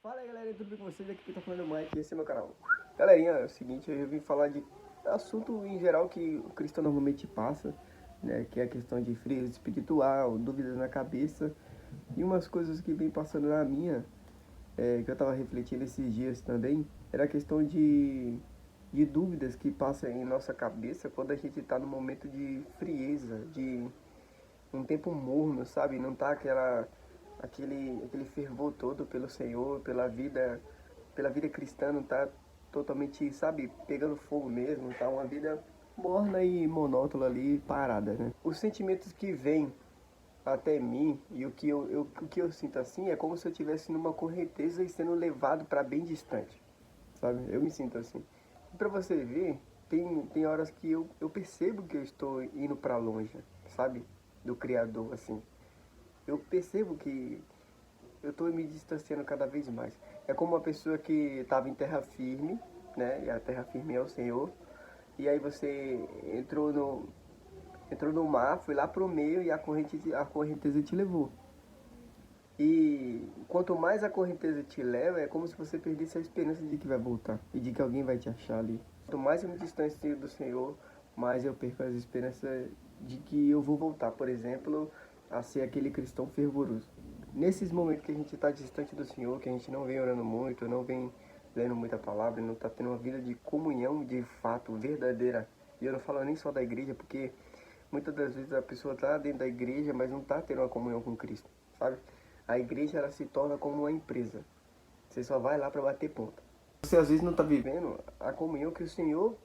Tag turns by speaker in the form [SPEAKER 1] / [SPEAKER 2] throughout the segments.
[SPEAKER 1] Fala aí galera, tudo bem com vocês? Aqui quem tá falando é o Mike, esse é meu canal. Galerinha, é o seguinte, eu vim falar de assunto em geral que o cristão normalmente passa, né? Que é a questão de frieza espiritual, dúvidas na cabeça e umas coisas que vem passando na minha, que eu tava refletindo esses dias também, era a questão de dúvidas que passam em nossa cabeça quando a gente tá no momento de frieza, de um tempo morno, sabe? Não tá aquele fervor todo pelo Senhor, pela vida cristã, não tá totalmente, sabe, pegando fogo mesmo, tá uma vida morna e monótona ali, parada, né? Os sentimentos que vêm até mim e o que eu sinto assim é como se eu estivesse numa correnteza e sendo levado para bem distante, sabe? Eu me sinto assim. E para você ver, tem horas que eu percebo que eu estou indo para longe, sabe? Do Criador, assim. Eu percebo que eu estou me distanciando cada vez mais. É como uma pessoa que estava em terra firme, né? E a terra firme é o Senhor. E aí você entrou no mar, foi lá pro meio e a correnteza te levou. E quanto mais a correnteza te leva, é como se você perdesse a esperança de que vai voltar e de que alguém vai te achar ali. Quanto mais eu me distancio do Senhor, mais eu perco as esperanças de que eu vou voltar, por exemplo, a ser aquele cristão fervoroso. Nesses momentos que a gente está distante do Senhor, que a gente não vem orando muito, não vem lendo muita palavra, não está tendo uma vida de comunhão de fato, verdadeira. E eu não falo nem só da igreja, porque muitas das vezes a pessoa está dentro da igreja, mas não está tendo uma comunhão com Cristo, sabe? A igreja ela se torna como uma empresa. Você só vai lá para bater ponta. Você às vezes não está vivendo a comunhão que o Senhor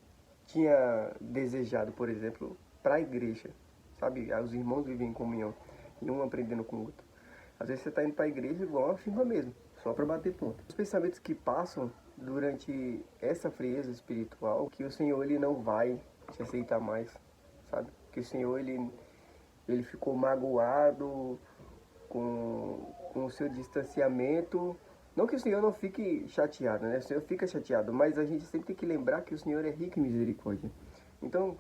[SPEAKER 1] tinha desejado, por exemplo, para a igreja, sabe? Os irmãos vivem em comunhão e um aprendendo com o outro. Às vezes você está indo para a igreja igual a firma mesmo, só para bater ponta. Os pensamentos que passam durante essa frieza espiritual, que o Senhor ele não vai te aceitar mais, sabe? Que o Senhor ele ficou magoado com o seu distanciamento. Não que o Senhor não fique chateado, né? O Senhor fica chateado, mas a gente sempre tem que lembrar que o Senhor é rico em misericórdia. Então,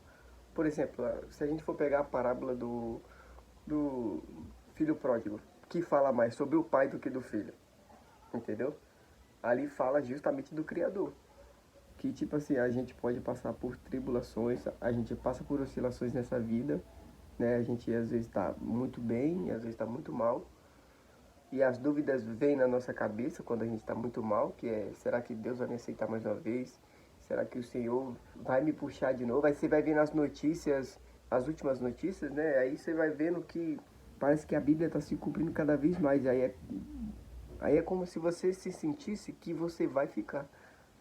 [SPEAKER 1] por exemplo, se a gente for pegar a parábola do filho pródigo, que fala mais sobre o pai do que do filho, entendeu? Ali fala justamente do Criador. Que tipo assim, a gente pode passar por tribulações, a gente passa por oscilações nessa vida, né? A gente às vezes está muito bem, às vezes está muito mal. E as dúvidas vêm na nossa cabeça quando a gente está muito mal, que é, será que Deus vai me aceitar mais uma vez? Será que o Senhor vai me puxar de novo? Aí você vai vendo as notícias, as últimas notícias, né? Aí você vai vendo que parece que a Bíblia está se cumprindo cada vez mais. Aí é como se você se sentisse que você vai ficar.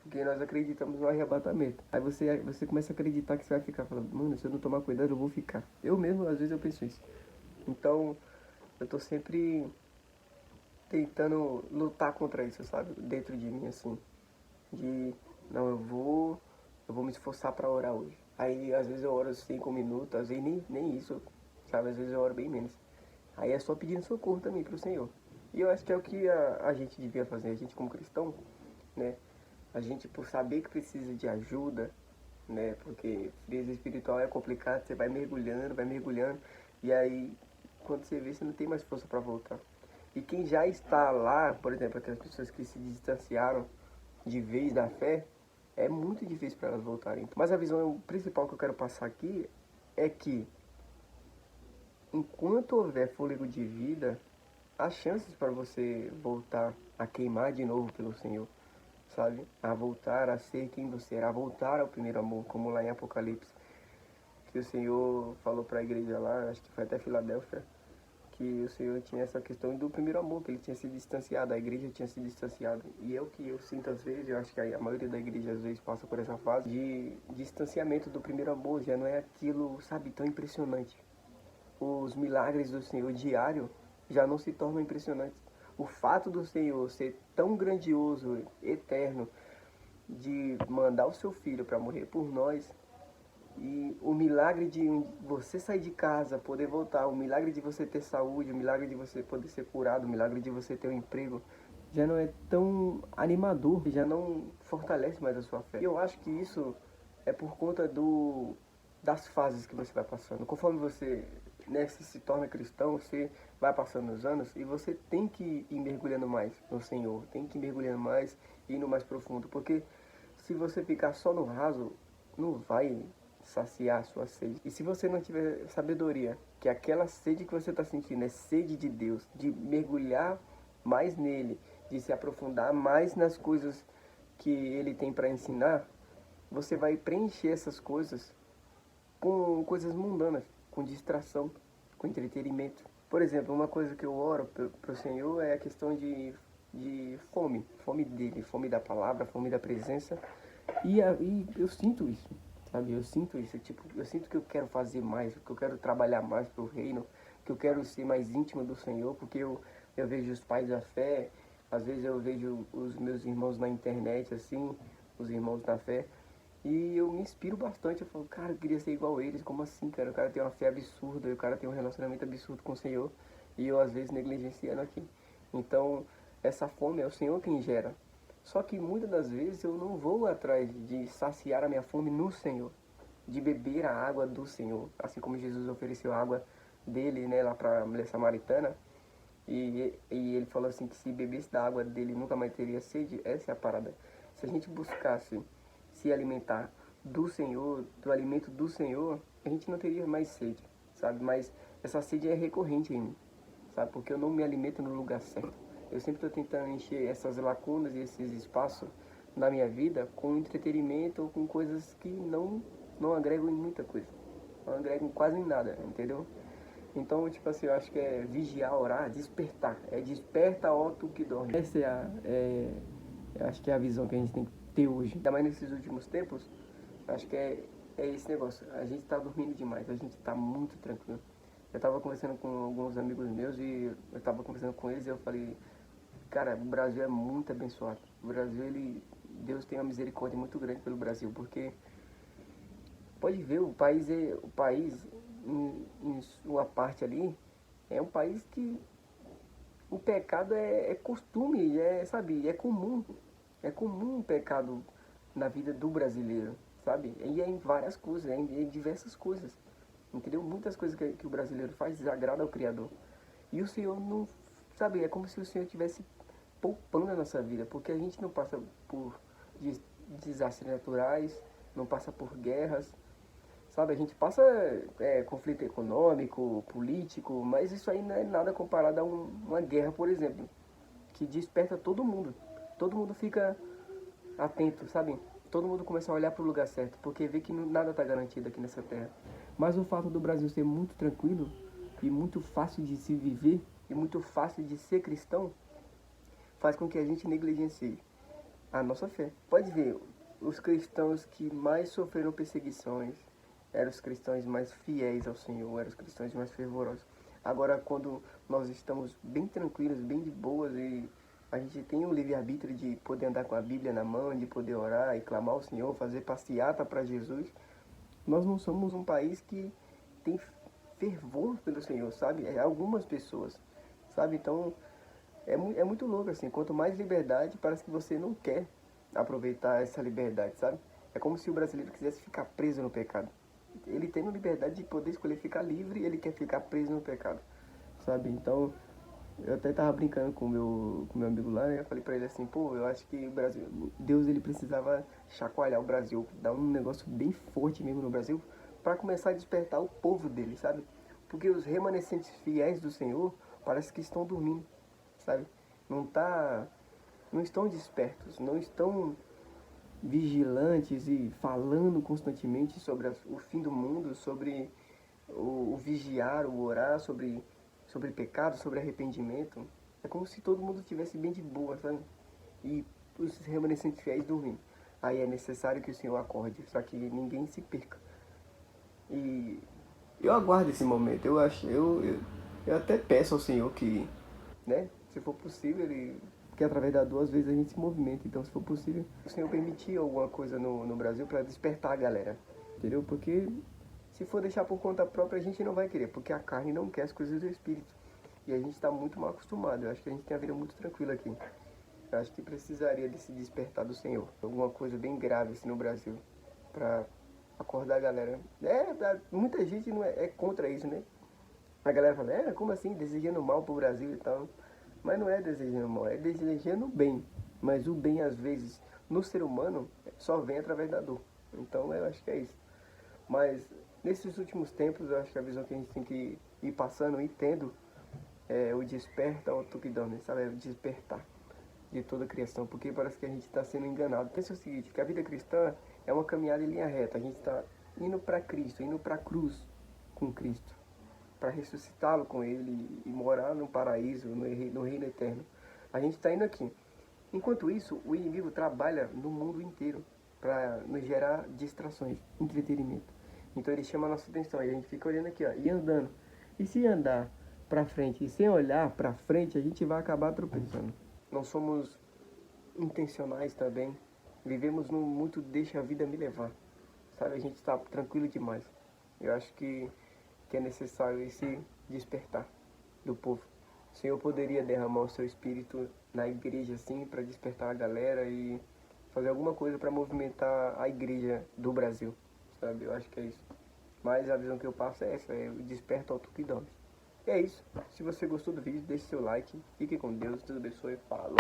[SPEAKER 1] Porque nós acreditamos no arrebatamento. Aí você começa a acreditar que você vai ficar. Falando, mano, se eu não tomar cuidado, eu vou ficar. Eu mesmo, às vezes, eu penso isso. Então, eu tô sempre tentando lutar contra isso, sabe? Dentro de mim, assim. De, não, eu vou me esforçar para orar hoje. Aí, às vezes eu oro 5 minutos, às vezes nem isso, sabe? Às vezes eu oro bem menos. Aí é só pedindo socorro também pro Senhor. E eu acho que é o que a gente devia fazer, a gente como cristão, né? A gente por saber que precisa de ajuda, né? Porque frieza espiritual é complicado, você vai mergulhando, e aí quando você vê, você não tem mais força para voltar. E quem já está lá, por exemplo, aquelas pessoas que se distanciaram de vez da fé, é muito difícil para elas voltarem. Mas a visão principal que eu quero passar aqui é que enquanto houver fôlego de vida, há chances para você voltar a queimar de novo pelo Senhor, sabe? A voltar a ser quem você era, a voltar ao primeiro amor, como lá em Apocalipse, que o Senhor falou para a igreja lá, acho que foi até Filadélfia, que o Senhor tinha essa questão do primeiro amor, que ele tinha se distanciado, a igreja tinha se distanciado. E é o que eu sinto às vezes, eu acho que a maioria da igreja às vezes passa por essa fase de distanciamento do primeiro amor, já não é aquilo, sabe, tão impressionante. Os milagres do Senhor diário já não se tornam impressionantes. O fato do Senhor ser tão grandioso, eterno, de mandar o seu filho para morrer por nós, e o milagre de você sair de casa, poder voltar, o milagre de você ter saúde, o milagre de você poder ser curado, o milagre de você ter um emprego, já não é tão animador, já não fortalece mais a sua fé. E eu acho que isso é por conta das fases que você vai passando. Conforme você né, você se torna cristão, você vai passando os anos e você tem que ir mergulhando mais no Senhor, tem que ir mergulhando mais e indo mais profundo, porque se você ficar só no raso, não vai saciar a sua sede. E se você não tiver sabedoria, que aquela sede que você está sentindo é sede de Deus, de mergulhar mais nele, de se aprofundar mais nas coisas que ele tem para ensinar, você vai preencher essas coisas com coisas mundanas, com distração, com entretenimento. Por exemplo, uma coisa que eu oro para o Senhor é a questão de fome, fome dele, fome da palavra, fome da presença. E eu sinto isso, sabe? Eu sinto isso, tipo, eu sinto que eu quero fazer mais, que eu quero trabalhar mais para o reino, que eu quero ser mais íntimo do Senhor, porque eu vejo os pais da fé, às vezes eu vejo os meus irmãos na internet, assim, os irmãos da fé, e eu me inspiro bastante. Eu falo, cara, eu queria ser igual a eles. Como assim, cara? O cara tem uma fé absurda, o cara tem um relacionamento absurdo com o Senhor, e eu às vezes negligenciando aqui. Então, essa fome é o Senhor quem gera. Só que muitas das vezes eu não vou atrás de saciar a minha fome no Senhor, de beber a água do Senhor, assim como Jesus ofereceu a água dele, né, lá para a mulher samaritana. E ele falou assim que se bebesse da água dele nunca mais teria sede. Essa é a parada. Se a gente buscasse se alimentar do Senhor, do alimento do Senhor, a gente não teria mais sede, sabe? Mas essa sede é recorrente em mim, sabe? Porque eu não me alimento no lugar certo. Eu sempre estou tentando encher essas lacunas e esses espaços na minha vida com entretenimento ou com coisas que não agregam em muita coisa. Não agregam quase em nada, entendeu? Então, tipo assim, eu acho que é vigiar, orar, despertar. É desperta, ó, tu que dorme. Essa eu acho que é a visão que a gente tem que ter hoje. Ainda mais nesses últimos tempos, acho que é esse negócio. A gente tá dormindo demais, a gente tá muito tranquilo. Eu tava conversando com alguns amigos meus e eu tava conversando com eles e eu falei, cara, o Brasil é muito abençoado. O Brasil, Deus tem uma misericórdia muito grande pelo Brasil, porque pode ver, o país em sua parte ali, é um país que o pecado é costume, sabe, é comum. É comum o pecado na vida do brasileiro, sabe? E é em várias coisas, é em diversas coisas. Entendeu? Muitas coisas que o brasileiro faz desagrada ao Criador. E o Senhor não, sabe, é como se o Senhor estivesse poupando a nossa vida, porque a gente não passa por desastres naturais, não passa por guerras, sabe? A gente passa conflito econômico, político, mas isso aí não é nada comparado a uma guerra, por exemplo, que desperta todo mundo. Todo mundo fica atento, sabe? Todo mundo começa a olhar para o lugar certo, porque vê que nada está garantido aqui nessa terra. Mas o fato do Brasil ser muito tranquilo e muito fácil de se viver e muito fácil de ser cristão faz com que a gente negligencie a nossa fé. Pode ver, os cristãos que mais sofreram perseguições eram os cristãos mais fiéis ao Senhor, eram os cristãos mais fervorosos. Agora, quando nós estamos bem tranquilos, bem de boas e a gente tem o livre-arbítrio de poder andar com a Bíblia na mão, de poder orar e clamar ao Senhor, fazer passeata para Jesus, nós não somos um país que tem fervor pelo Senhor, sabe? É algumas pessoas, sabe? Então, é muito louco, assim. Quanto mais liberdade, parece que você não quer aproveitar essa liberdade, sabe? É como se o brasileiro quisesse ficar preso no pecado. Ele tendo liberdade de poder escolher ficar livre, ele quer ficar preso no pecado, sabe? Então, eu até tava brincando com meu amigo lá, né? Eu falei pra ele assim, pô, eu acho que o Brasil, Deus, ele precisava chacoalhar o Brasil, dar um negócio bem forte mesmo no Brasil, para começar a despertar o povo dele, sabe? Porque os remanescentes fiéis do Senhor parece que estão dormindo, sabe? Não tá, não estão despertos, não estão vigilantes e falando constantemente sobre o fim do mundo, sobre o vigiar, o orar, sobre pecado, sobre arrependimento. É como se todo mundo estivesse bem de boa, sabe? E os remanescentes fiéis dormindo. Aí é necessário que o Senhor acorde, para que ninguém se perca. E eu aguardo esse momento. Eu até peço ao Senhor que, né, se for possível, que através da dor, às vezes a gente se movimenta. Então, se for possível, o Senhor permitir alguma coisa no Brasil para despertar a galera. Entendeu? Porque se for deixar por conta própria, a gente não vai querer, porque a carne não quer as coisas do Espírito. E a gente está muito mal acostumado. Eu acho que a gente tem a vida muito tranquila aqui. Eu acho que precisaria desse despertar do Senhor. Alguma coisa bem grave assim no Brasil, para acordar a galera. Muita gente não é contra isso, né? A galera fala, como assim, desejando mal pro Brasil e tal. Mas não é desejando mal, é desejando bem. Mas o bem, às vezes, no ser humano, só vem através da dor. Então, eu acho que é isso. Mas, nesses últimos tempos, eu acho que a visão que a gente tem que ir passando e tendo é o desperta ao Tukidame, sabe? É o despertar de toda a criação. Porque parece que a gente está sendo enganado. Pensa o seguinte, que a vida cristã é uma caminhada em linha reta. A gente está indo para Cristo, indo para a cruz com Cristo, para ressuscitá-lo com Ele e morar no paraíso, no reino eterno. A gente está indo aqui. Enquanto isso, o inimigo trabalha no mundo inteiro para nos gerar distrações, entretenimento. Então ele chama a nossa atenção e a gente fica olhando aqui, ó, e andando. E se andar para frente e sem olhar para frente, a gente vai acabar tropeçando. Não somos intencionais também. Vivemos num muito deixa a vida me levar. Sabe, a gente está tranquilo demais. Eu acho que é necessário esse despertar do povo. O Senhor poderia derramar o seu espírito na igreja assim para despertar a galera e fazer alguma coisa para movimentar a igreja do Brasil, sabe? Eu acho que é isso. Mas a visão que eu passo é essa, é o desperta ao Tukidomes. E é isso. Se você gostou do vídeo, deixe seu like. Fique com Deus. Deus abençoe. Falou.